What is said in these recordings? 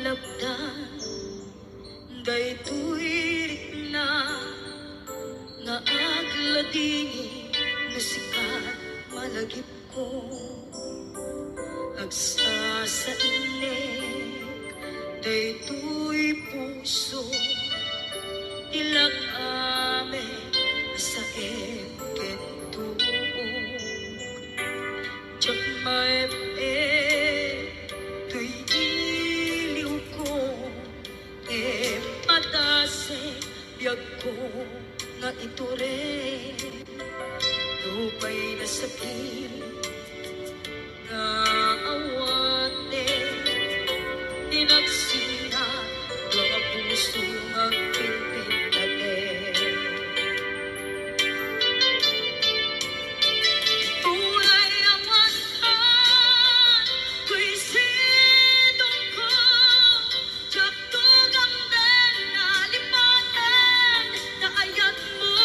labdan, daytoy na nga agladingi musikat malagip ko agsa sa inek daytoy puso ilag ame sa emkentuog jak may tuy iliw ko patase biyag ko nga ito rin lupay na sakit nga awate tinagsina mga puso magpipintate tunay awan ka kuy sidong ko jak tugang den na lipaten na ayat mo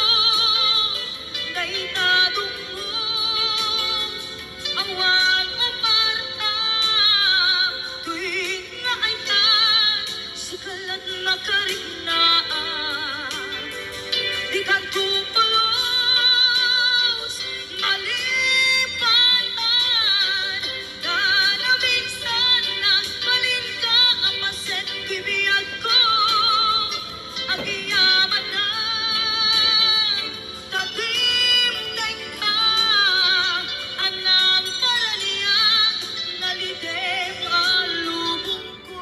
naitadong mo awan o parta tuwing nga ayat sa kalat na karinaan di ka tupulos malipatan na naminsan nagbalin ka ang maset kibiyag ko ang iyaman na tagimtay ka anang paraniyan nalidem alubong ko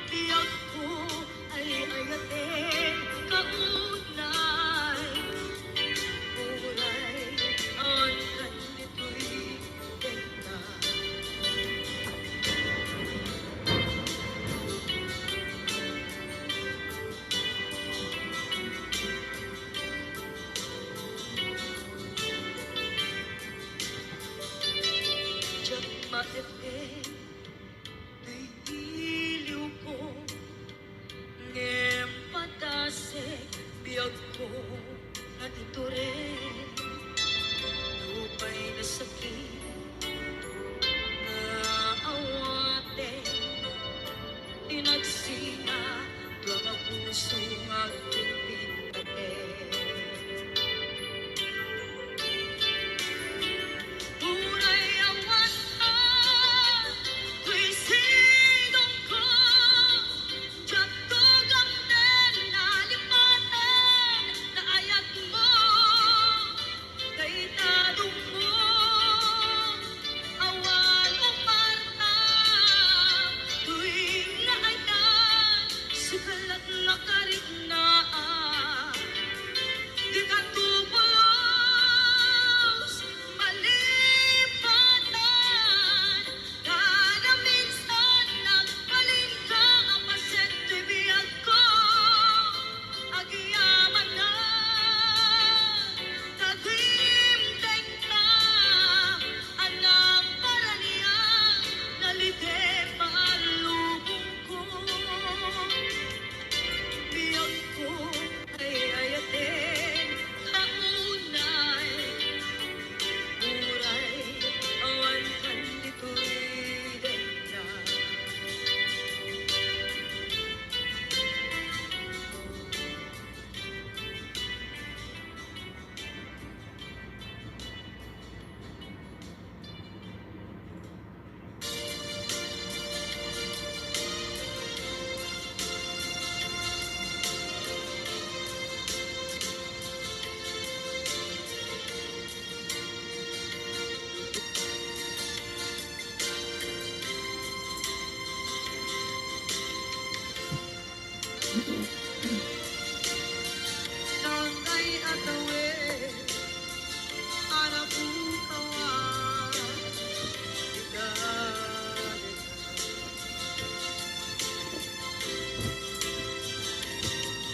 biyag ko ay ayatin kaunay uray ang kanito'y ganda jak maepeng tuy iliw ko ngem patase biyag ko nga ito rin lupay na sakit na awate tinagsina mga puso magpipintate tunay awan ka kuy sidong ko jak tugang den na lipaten na ayat mo kaitadong mo awan o parta tuwing nga ayat sa kalat na karinaan di ka tupulos malipatan kada minsan nagbalin ka ang maset bibiyag ko agiyaman na tagimtay ka anang paraniyan nalidem alubong ko biyag ko ay ayatin kaunay uray awan kan dito'y denda Nangay atawe anabukawan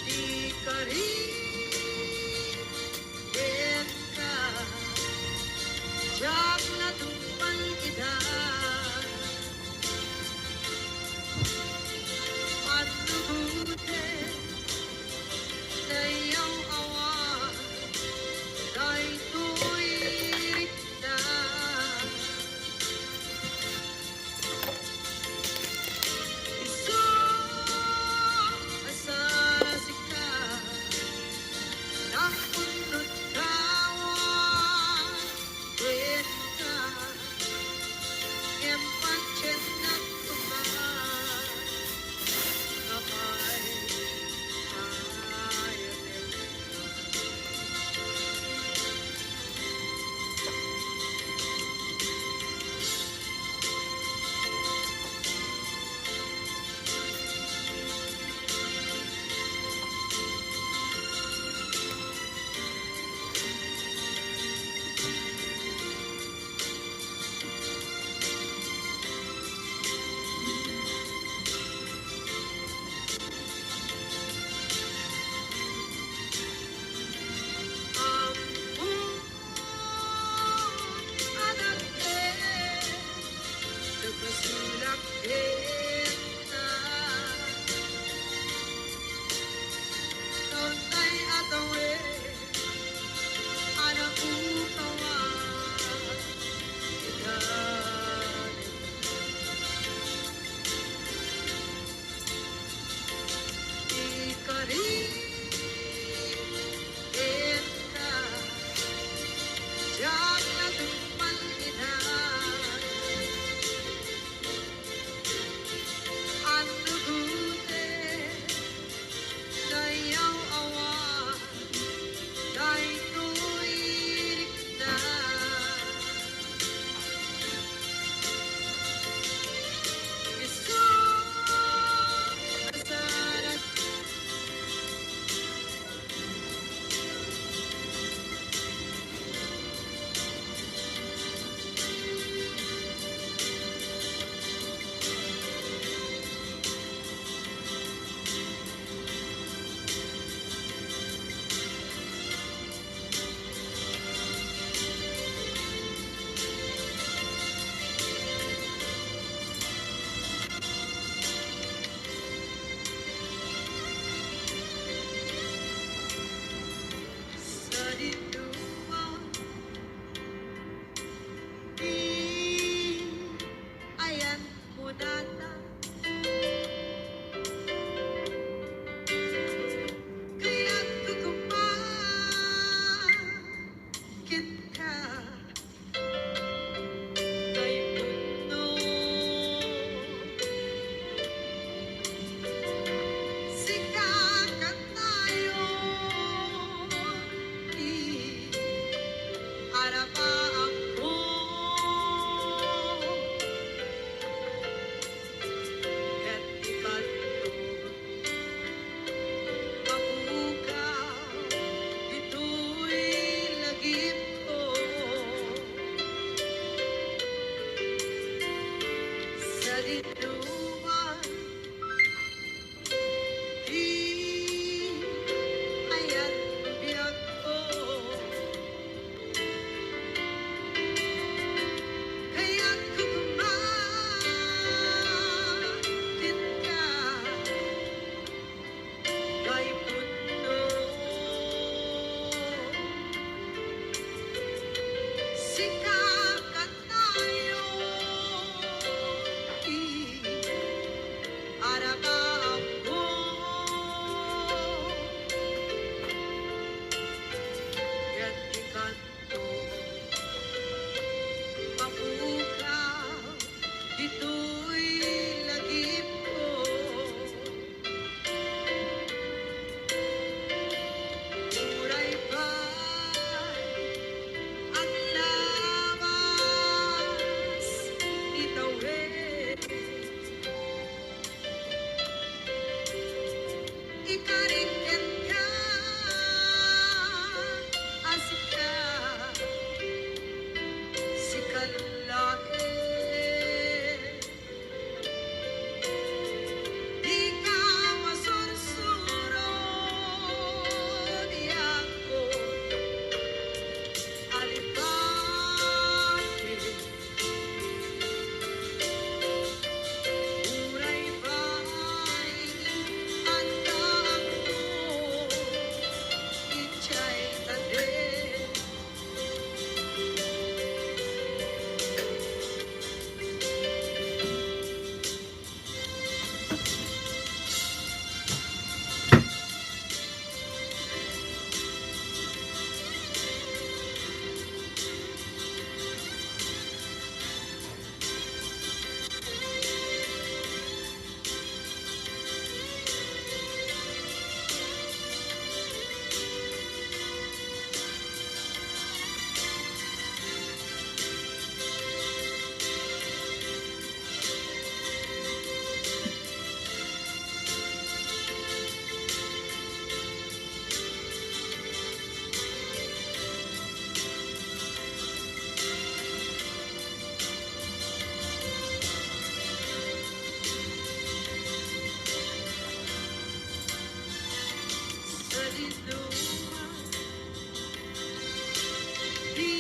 di karin ka jak natupan ida at lubute na iyong awan sino man. Di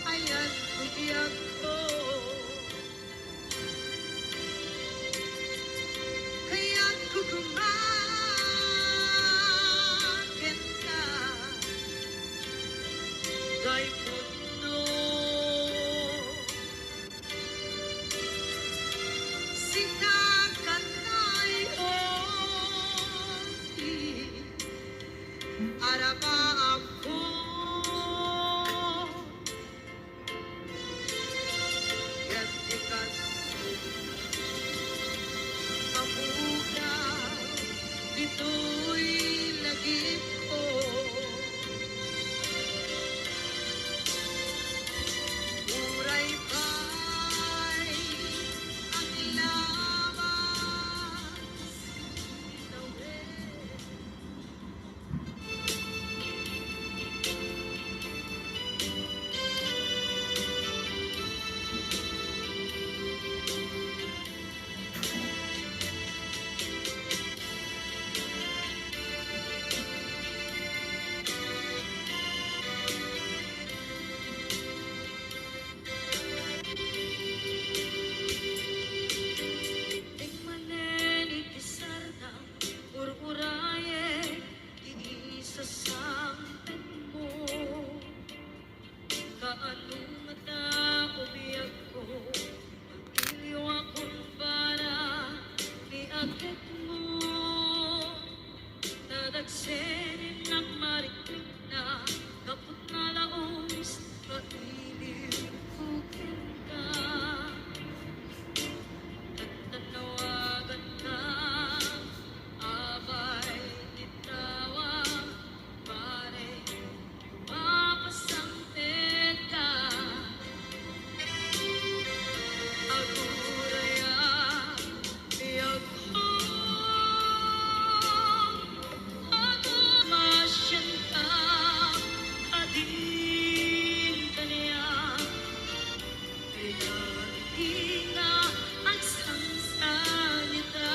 ayan bugyan ko, kaya't kukumakin ka kay mundo. Sinakan ay di araba ako. Gantikan mamuga, dito'y lagip ko. Uray pa'y ang labas, tawid. Tingmanen itisardang ururaye, iisasampit mo. Kaanong mata ubiyag ko, pag-iliw akong para niagit mo. Nadagsenin ng mariklik na kaput na laos, kailiw kukin ka. Nagtanawagan ka, abay titawag, pare, mapasampit ka. Aguraya, biyag ko, masyan ka, adin ka niya. Kaya hindi na ang samsanita.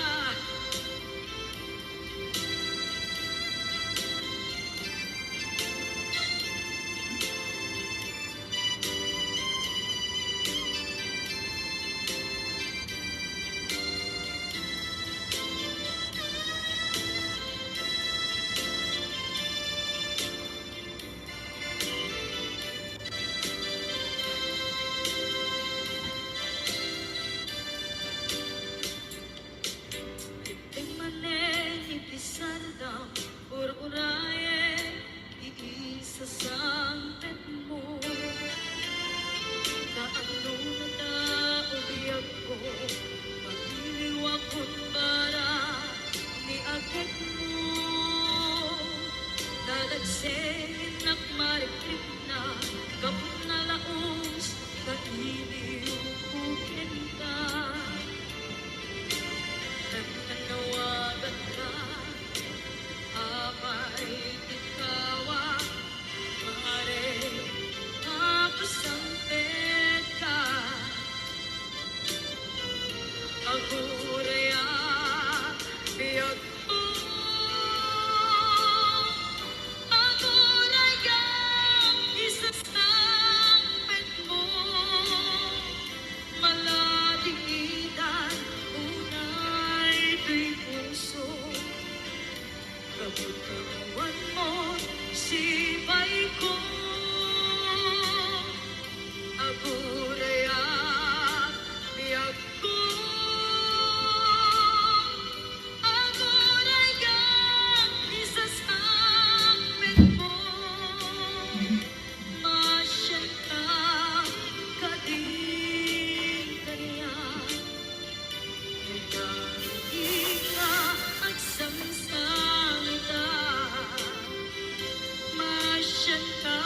Tingmanen itisardang ururaye, iisasampit mo. Kaano na ubiyag ko, pag-iliw akong para niagit mo. Dadagsenin at mariklik na kaput na laos, kailiw kukin ka. Nagtanawagan ka, abay titawag, pare, mapasampit ka. Aguraya, biyag ko, aguraya, isasampit mo. Maladiitan, unay tuy puso, kabutawan mo, sibay ko. Aguraya, biyag ko, aguraya, isasampit mo. Masyan ka, kadin ka niya. Hindi ka ang samsamita. Masyan ka,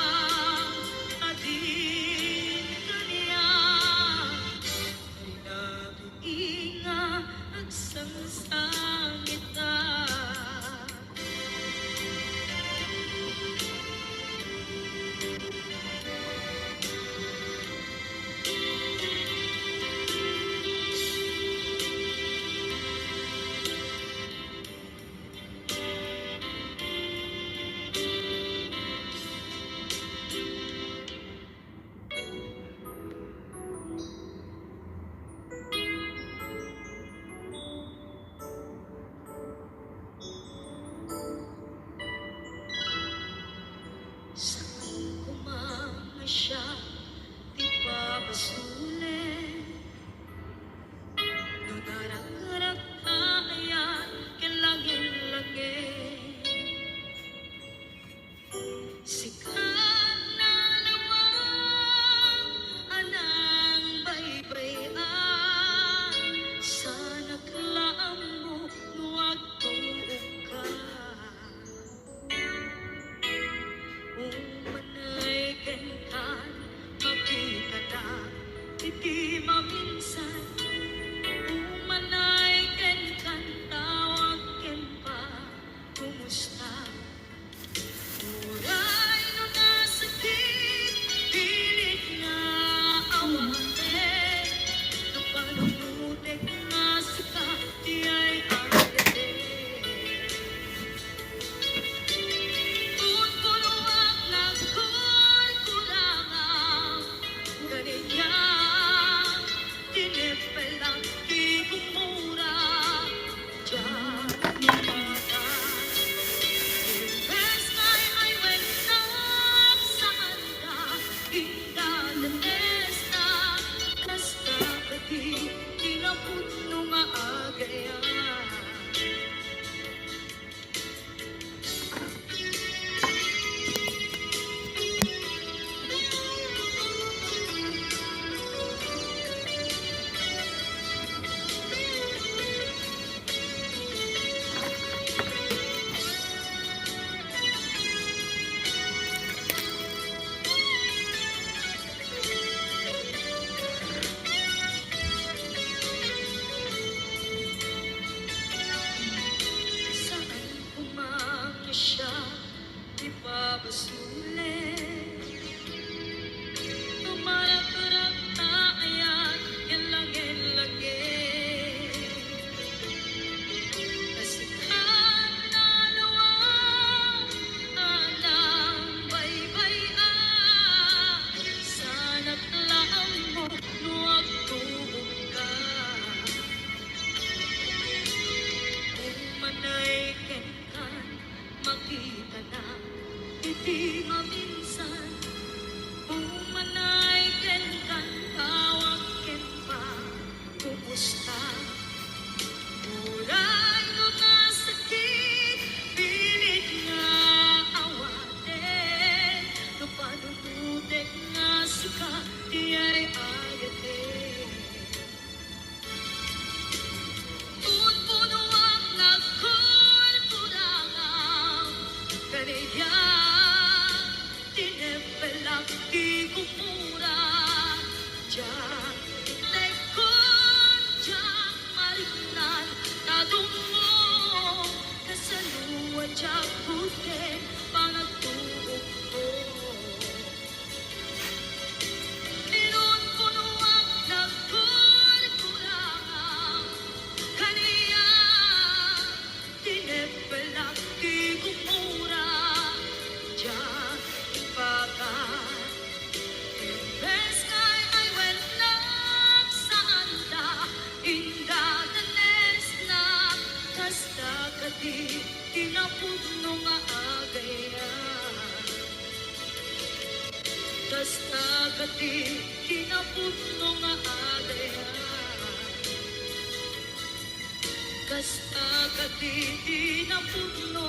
siya ipabasuli. Tumarap-rap tayan, yan langin-langin. Kasihan na luwang, anang baybay-an. Sana't laang mo, nuwag tuog ka. Umanay kenkan, makita na, iti maminsan. Umanay kenkan, tawag ken pa, kumusta? Uray no nga sakit, pilit nga awaten. No panunutek nga sika, iya'y ayaten. Puno ang nagkurkurangang kaniya. Tinepelak di kumura. Diyan lekon, diyan marinan. Tadungo, kasaluwa diyan putin, panagtuog ko. Minun puno ang nagkurkurangang kaniya. Tinepelak di kumura. Diyan ibagat. Imbes ngay ay wenlag sa anda, inda danes na, kasta kadi tinapudno nga agayan. Kasta kadi tinapudno nga agayan. Kasta kadi tinapudno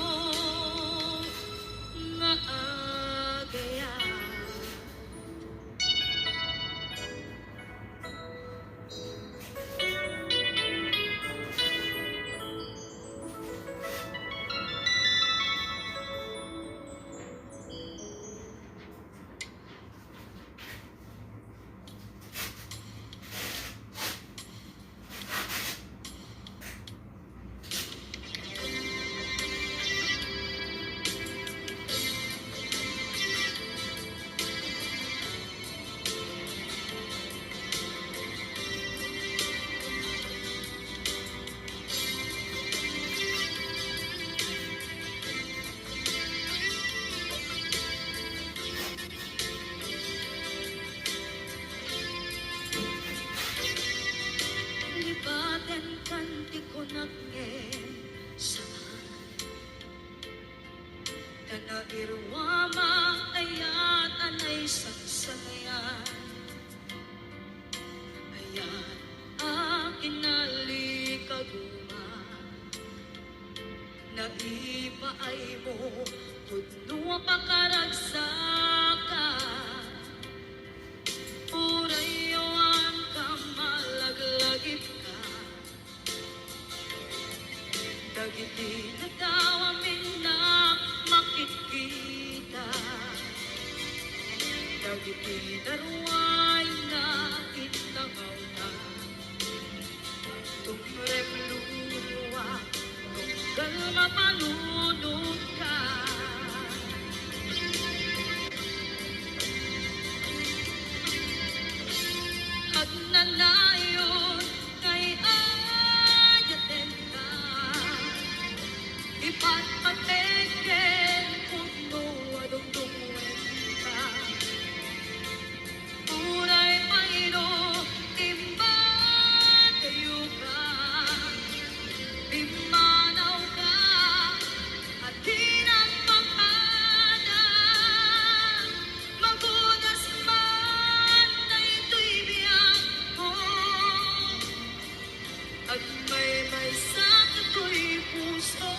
nga agayan. Libaten kan di ko nagngin saan. Nanairwama ayat anay sangsangyan. Ayan akin nalikaguma. Naipaay mo, tudno pakaragsakan. Urayon ka, malaglagip ka. Dagiti na daw amin na makikita. Dagiti daruay na itangaw na. Tumrem luwa, tunggal mapanunod ka. At nanayon kay ayaten ka. Ipatpateken puno adungdungen ka. Uray mayro timba kayo ka. Bimanaw ka at tinagpakada. Magunas man na ito'y biyang ko. At may sakit ko'y puso.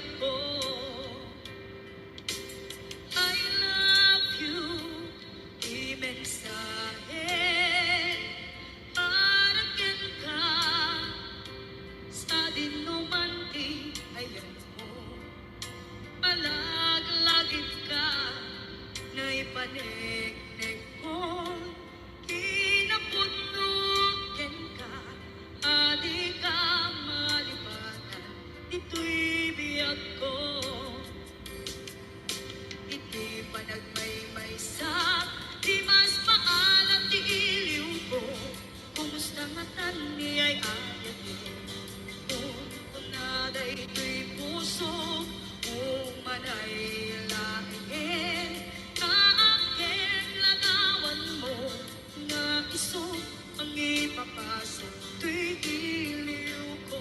ako. I love you, di mensahe para ken ka sa dinuman di ayan mo. Palaglagip ka na ipanegnek ko, kinapunukin ka, adi ka malipatan, ito'y biyag ko. Iti pa nagmaymaysak, di mas maalam di iliw ko, kumusta nga tani ay ayat mo. Kung naday ito'y puso, kung manay langin, kaakin lagawan mo, nga iso ang ipapasok, ito'y iliw ko.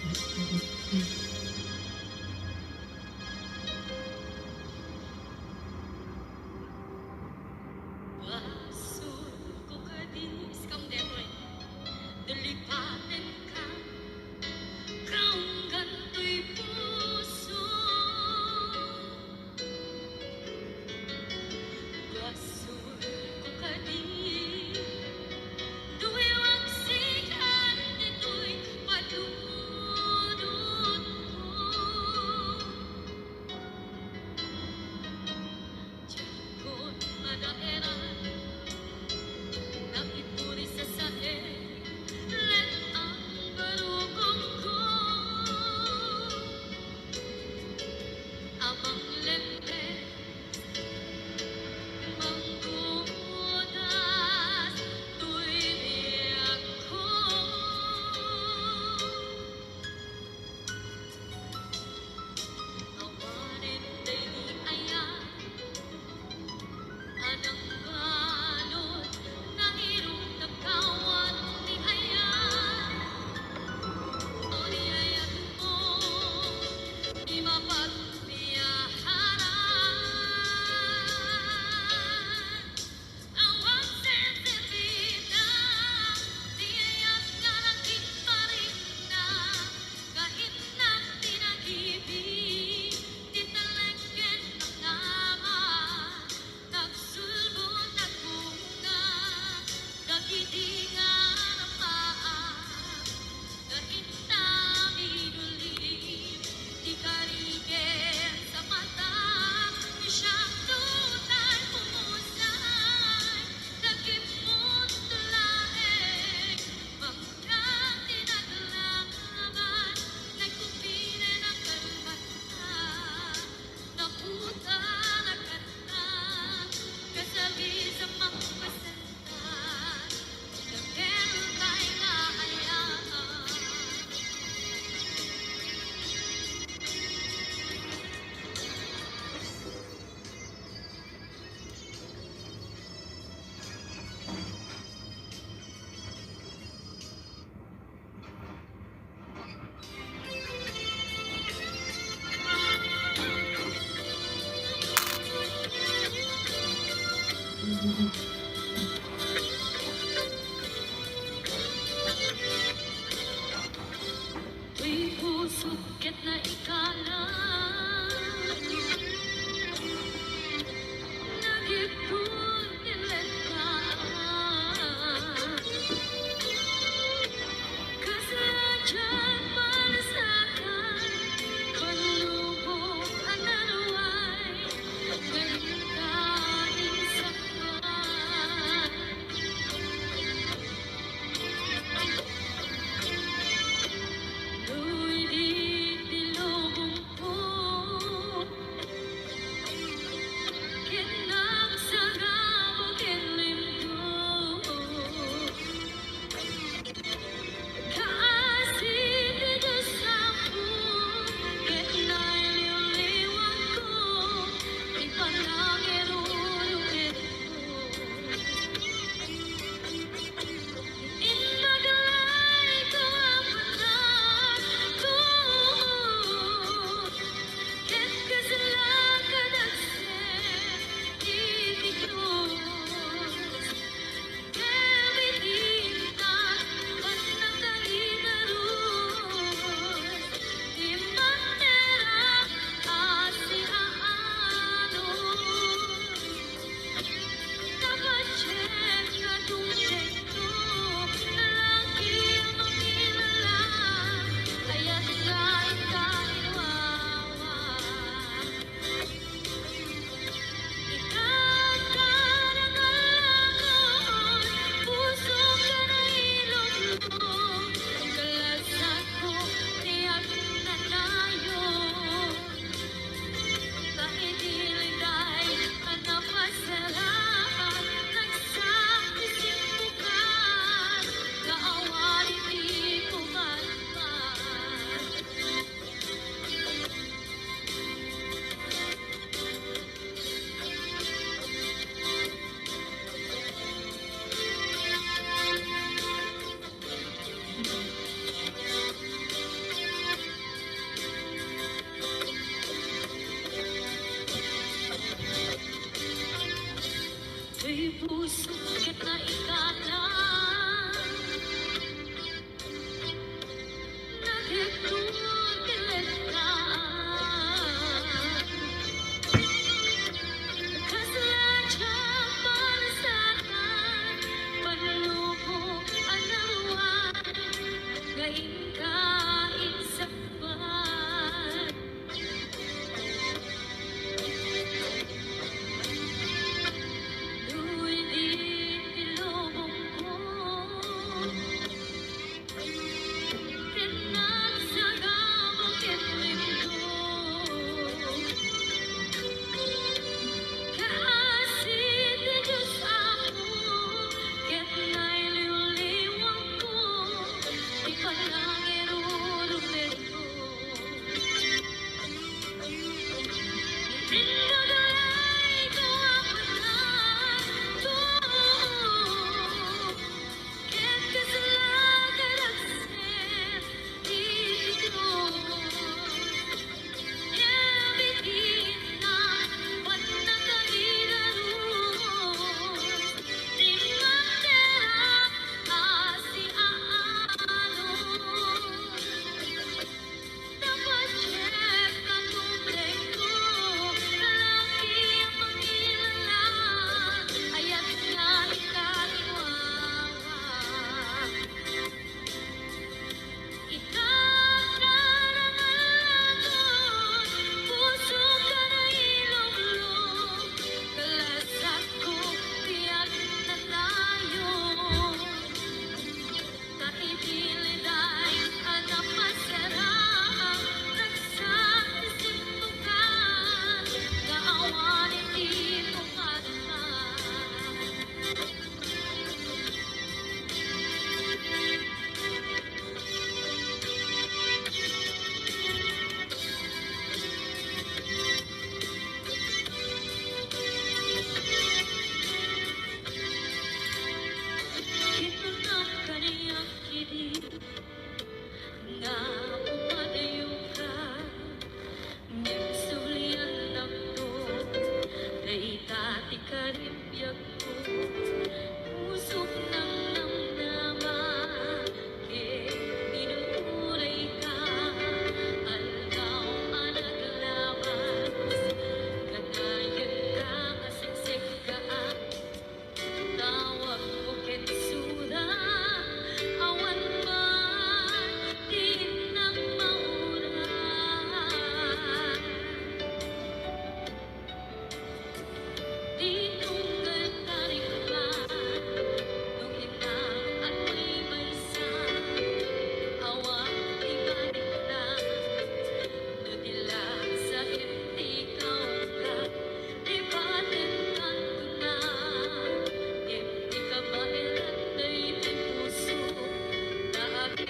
Basol ko kadi iskam demoy. Dalipatin ka, kaung ganto'y puso. Basol ko kadi, duway wagsikan, dito'y padudot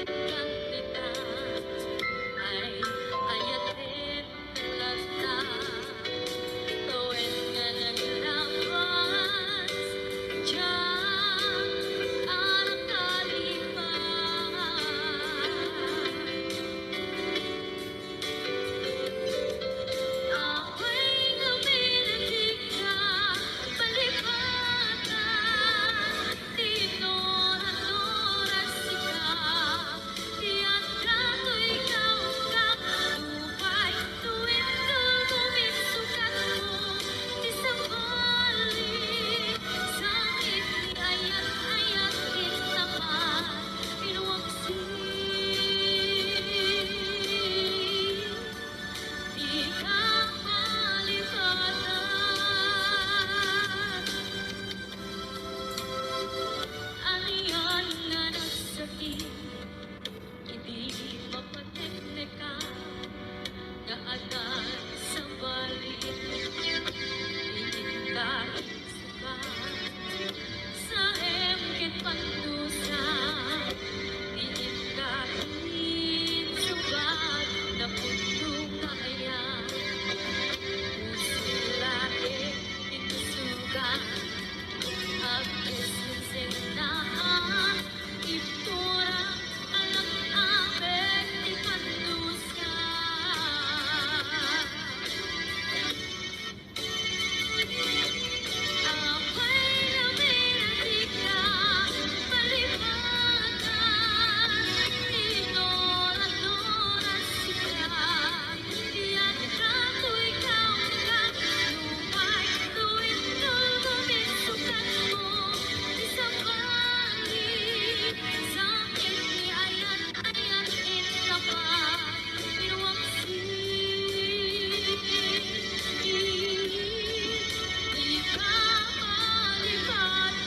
kantita ay ayatin nilata tuwid nga naglapas diyan ang kalipan. Ako'y lumilintik na palipatan, tinoras-oras ikaw, tiyak na to'y ikaw ang buhay, tuwid tulumin sukat mo, di sakali, sakit ni ayat-ayat naman, inuwaksi. Di ka malipatan, aniyan nga nagsakit, hindi mapateknika, nga agad sa balik, hindi kahit sukat, sa emkit pandusa, hindi kahit sukat, na puno ka ayan. Lahi itusugan at isinsinaan itura anak amin di pandusan. Ako'y lumilintik na palipatan, tinoras-oras ikaw, tiyak na to'y ikaw ang buhay, tuwid tulumin sukat mo, di sakali, sakit ni ayat-ayat naman, inuwaksi. Di ka malipatan.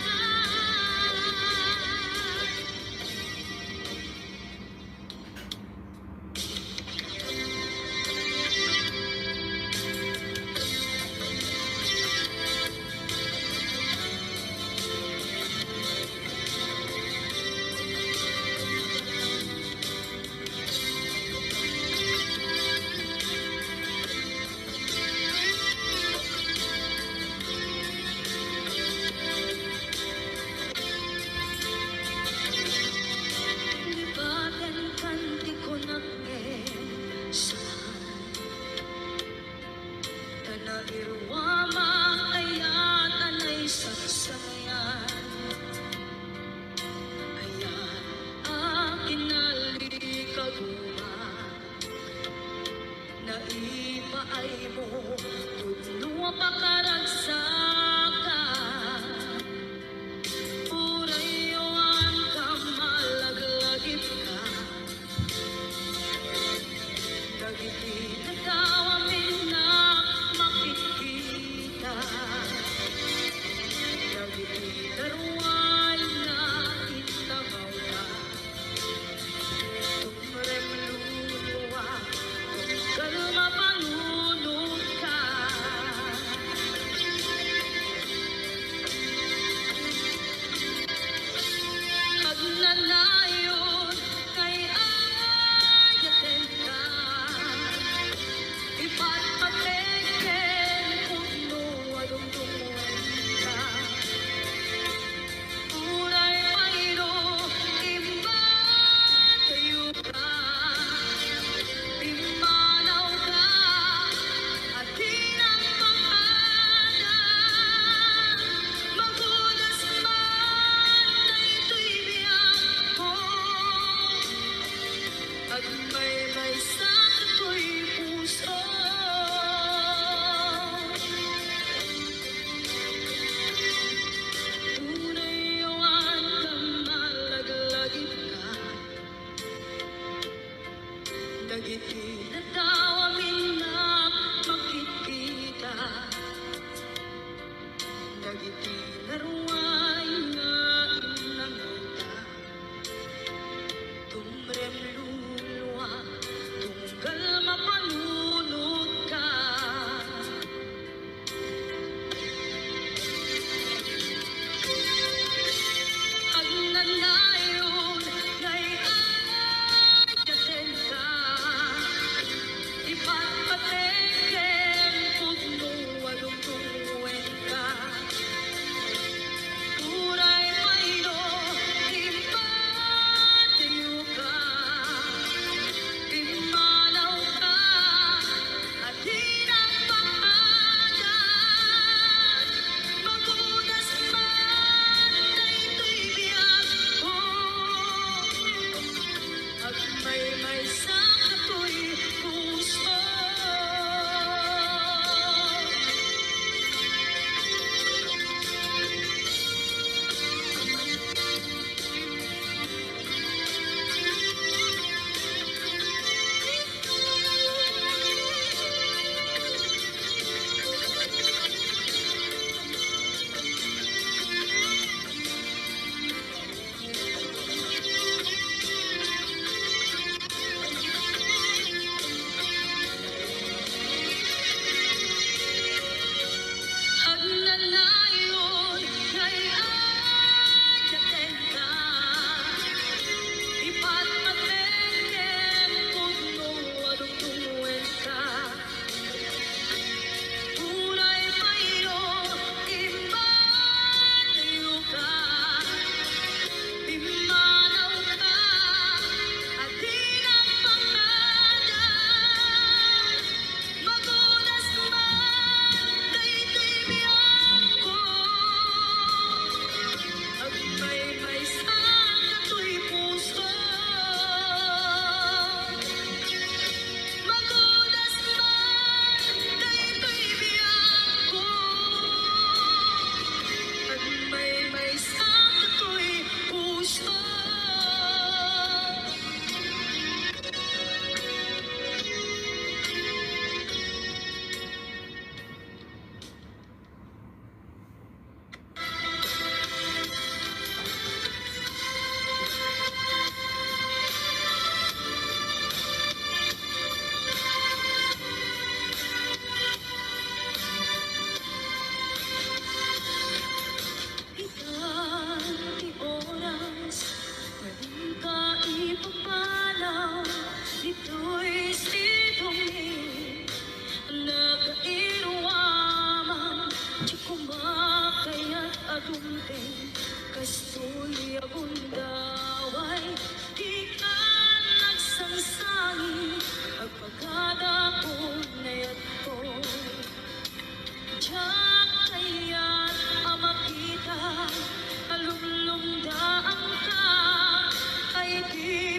Libagan kanti ko nag-esahan, tanairwama ayat anay saksayan, ayan akin nalikaguma, naipaay mo, tudlo pakaragsakan, purayon ka malaglagip ka, dagiti nagkawamin na makikita, dagiti daruay na itagaw ka, tumremluluwa, kalma panunod ka. Pagnanayon kay ayatin ka, ipatpateken puno adungdungan ka, uray payro imban tayo ka, imanaw ka, at tinang pangada, magulas man na ito'y biyak ko, at may sa ako'y puso. Tunay yawan ka malaglagip ka, dagiti natawamin na makikita, dagiti naruay nga inanguta, tumremluluwa, tunggal mapanunod ka. Pagnanayon kay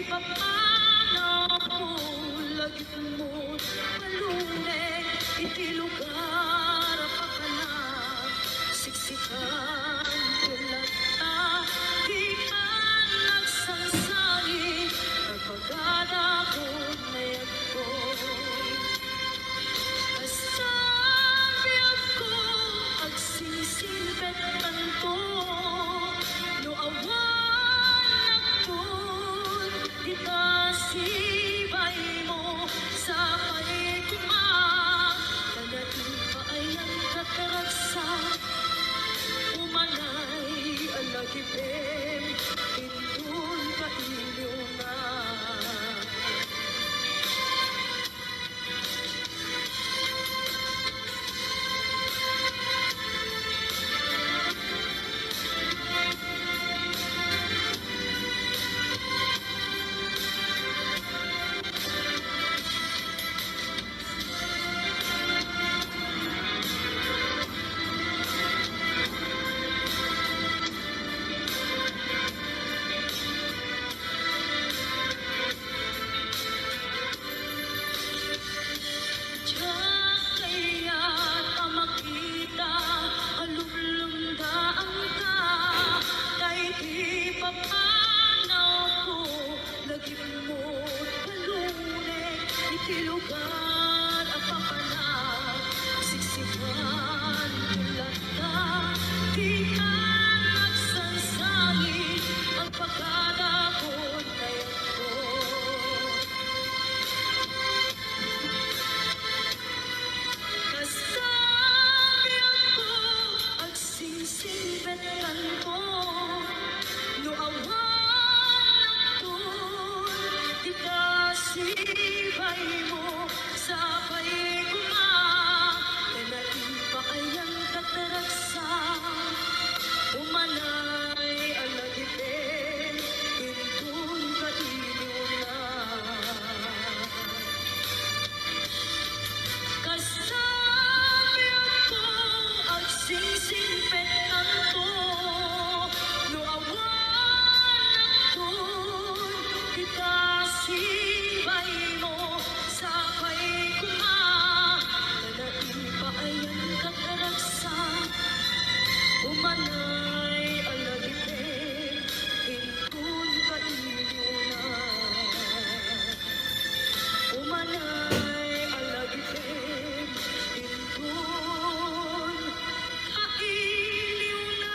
papanaw lagit mo malunay iti lugar pakanang siksikan tulata di ka nagsansani kapagana ko mayagkoy kasabi ako agsisilbet tanto no awan akon itasibay mo sa paikuma kanain pa ay ang kataragsa umanay alagipem indun pa inyong kaya't ang makita alulundaang ka kahit ipapanaw ko lagip mo't kalunay iti lugar ang papanag siksikan tulad ka di ka nagsansani ang pagkadakot kaya't ko kasabi ako agsisilbetan ko no awan akon di kasibay mo sa paiguma kanain pa kayang kataragsa umanay alagipin indun ka inyong kasabi ako agsisilbetan ko no awan akon itasibay mo sa paikuma kanain pa ay ang kataragsa umanay alagipin indun ka inyong umanay alagipin indun kailiw na.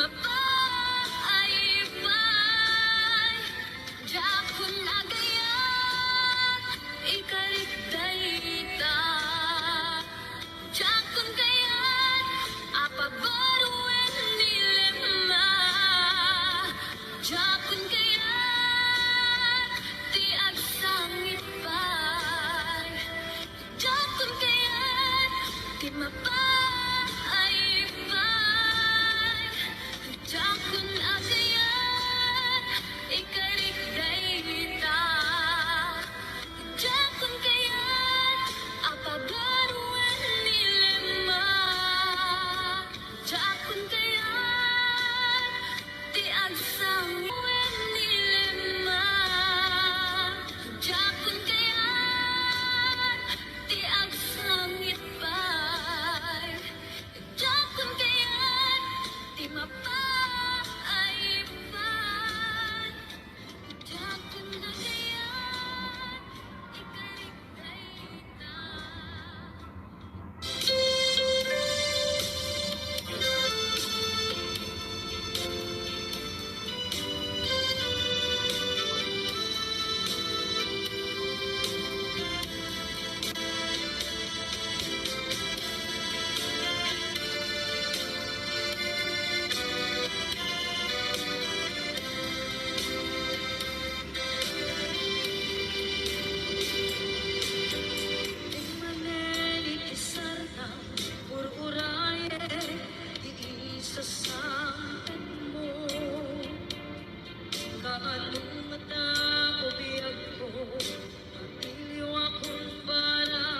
mapaaypay, dakon agayat, ikarigdayta. Dakon kayat, apabaruen nilema. Dakon kayat, ti agsangit pay. Dakon kayat, ti mapaaypay. Dakon agayat, ikarigdayta. Dakon kayat, apabaruen nilema. Dakon kayat, ti agsangit nilema. Dakon kayat, ti agsangit pay. Dakon kayat, ti mapaaypay. Dakon na kayat, ikarigdayta. Maneni isarta, ururaye, iisasampen mo. Kaalungata ko biyag ko, pagiliw akong bala,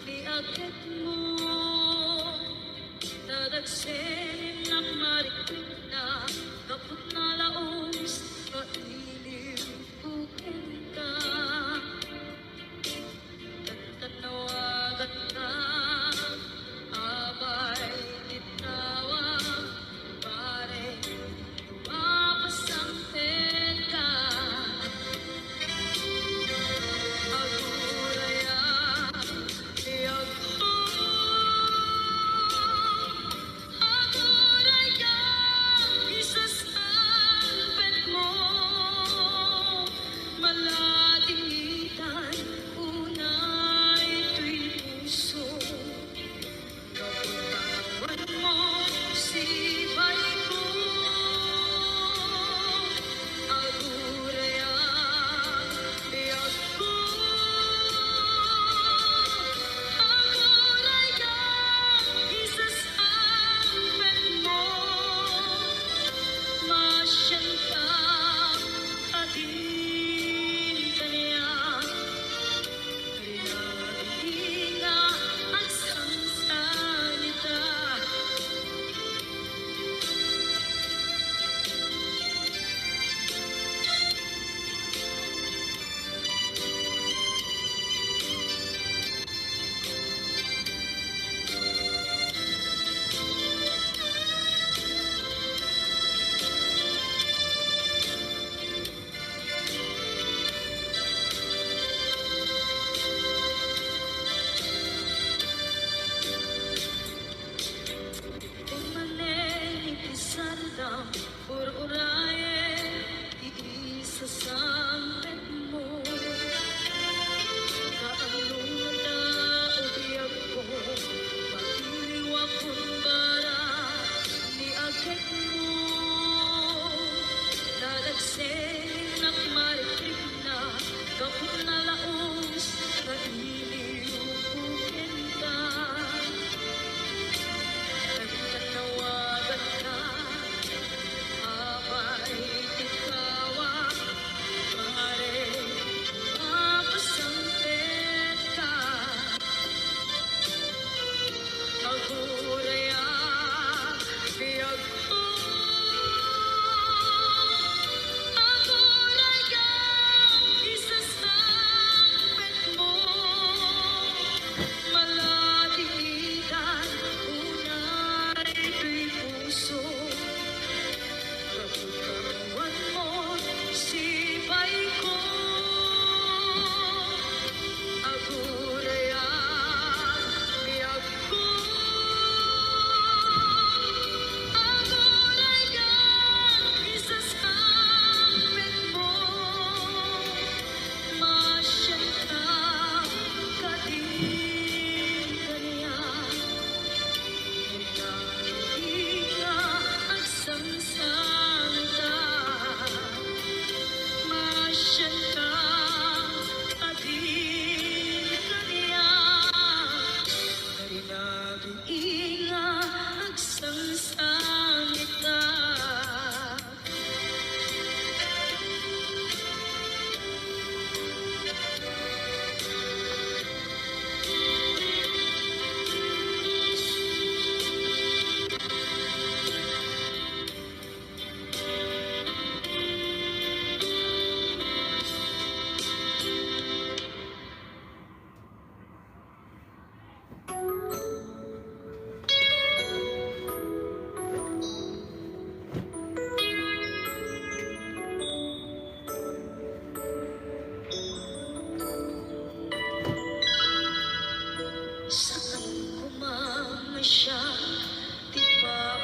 niagit mo. Dadagsin ang marikit na, kaput na laos, kailiw bukin ka. Tanawagan ka, abay itawag, pare, mapasampit ka. Aguraya, iyagho, aguraya, isasampit mo.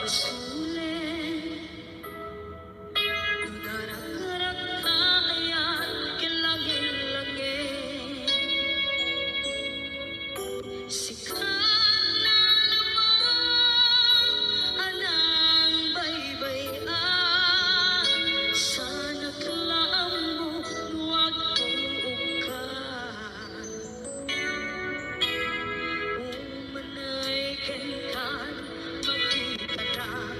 Pasulit, garak-garak kaayat, kilangin-langin. Sikat na lamang anang baybayan, sana kalaang mo huwag tuukan. Umanay kenkan makita na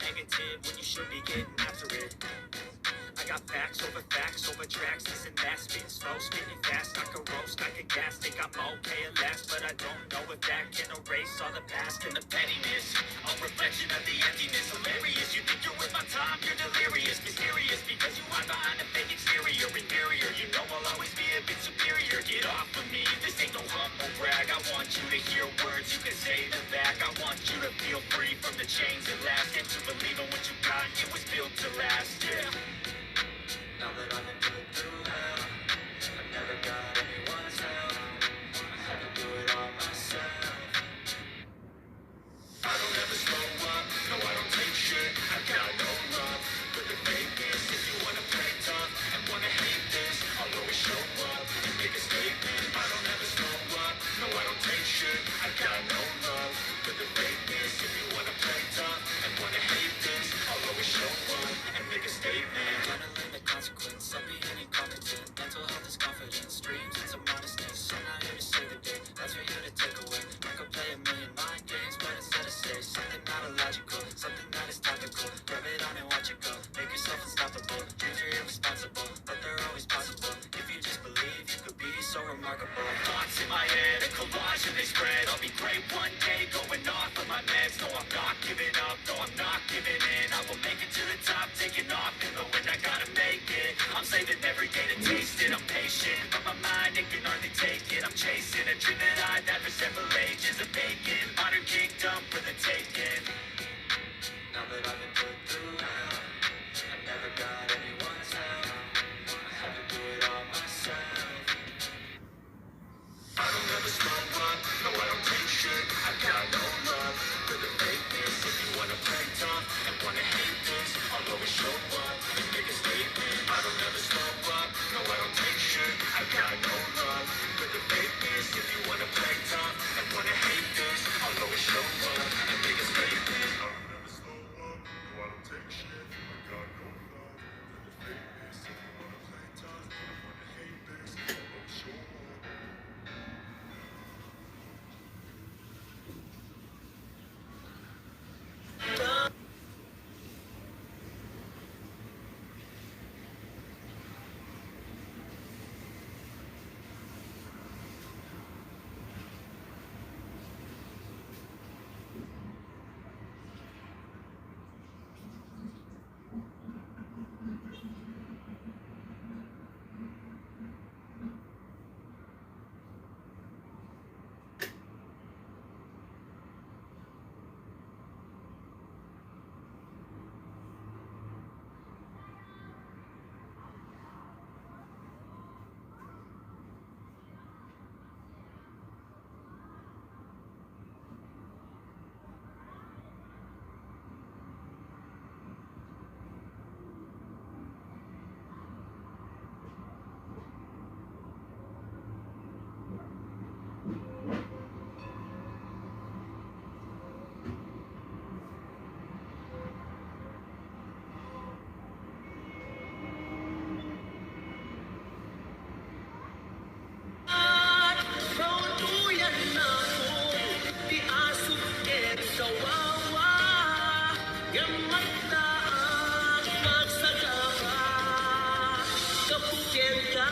negative when you should be getting after it. I got facts over tracks, this and that. Spitting slow, spitting fast, I could roast, I could gas. Think I'm okay at last, but I don't know if that can erase all the past and the pettiness. A reflection of the emptiness, hilarious. You think you're with my time, you're delirious. Mysterious, because you hide behind a fake exterior. Inferior, you know I'll always be a bit superior. Get off of me, this ain't no humble brag. I want you to hear words, you can say them back. I want you to feel free from the chains that last. And to believe in what you got, it was built to last, yeah. Now that I've been put through hell, I never got anyone's help. I had to do it all myself. I don't ever slow up, no I don't take shit. I got no love for the fakeness. If you wanna play tough and wanna hate this, I'll always show up and make a statement. I don't ever slow up, no I don't take shit. I got no love for the fakeness. If you wanna play tough and wanna hate this, I'll always show up and make a statement. Gonna learn the consequence of being incompetent. Mental health is confidence, dreams into modesty. So I'm not here to save the day, that's for you to take away. I could play a million mind games, but instead I say something not illogical, something that is topical. Rub it on and watch it go, make yourself unstoppable. Dreams are irresponsible, but they're always possible. If you just believe, you could be so remarkable. Thoughts in my head, a collage and they spread. I'll be great one day, going off of my meds. No, I'm not giving up, no, I'm not giving in. I will make it to the top, taking off in the wind. I gotta make it, I'm saving every day to taste it. I'm patient, but my mind, it can hardly take it. I'm chasing a dream that I've had for several ages. A vacant, modern kingdom for the taking. Now that I've been put through hell, I never got anyone's help. I had to do it all myself. I don't ever slow up, no I don't take shit. I got no love for the fakeness. If you wanna play tough and wanna hate this, I'll always show up and make a statement. I don't ever slow up, no I don't take shit. I got no love for the fakeness. If you wanna play tough and wanna hate this, I'll always show up and make a statement. I don't ever slow up, no I don't take shit. I got no love for the fakeness. If you wanna play tough and wanna hate this, I'll always show up. Kapukyenta